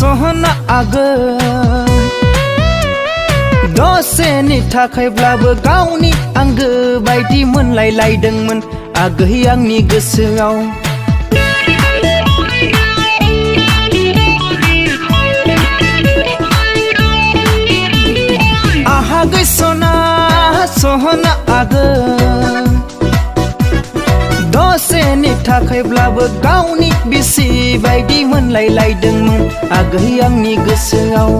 सहना आगोन दसेनि थाखायब्लाबो गावनि आंगो बायदि मोनलायलायदोंमोन आगै आंनि गोसोआव। आगै सना सहना आगोन दसेनि थाखायब्लाबो गावनि बिसि बायदि मोनलायलायदोंमोन आगै आंनि गोसोआव।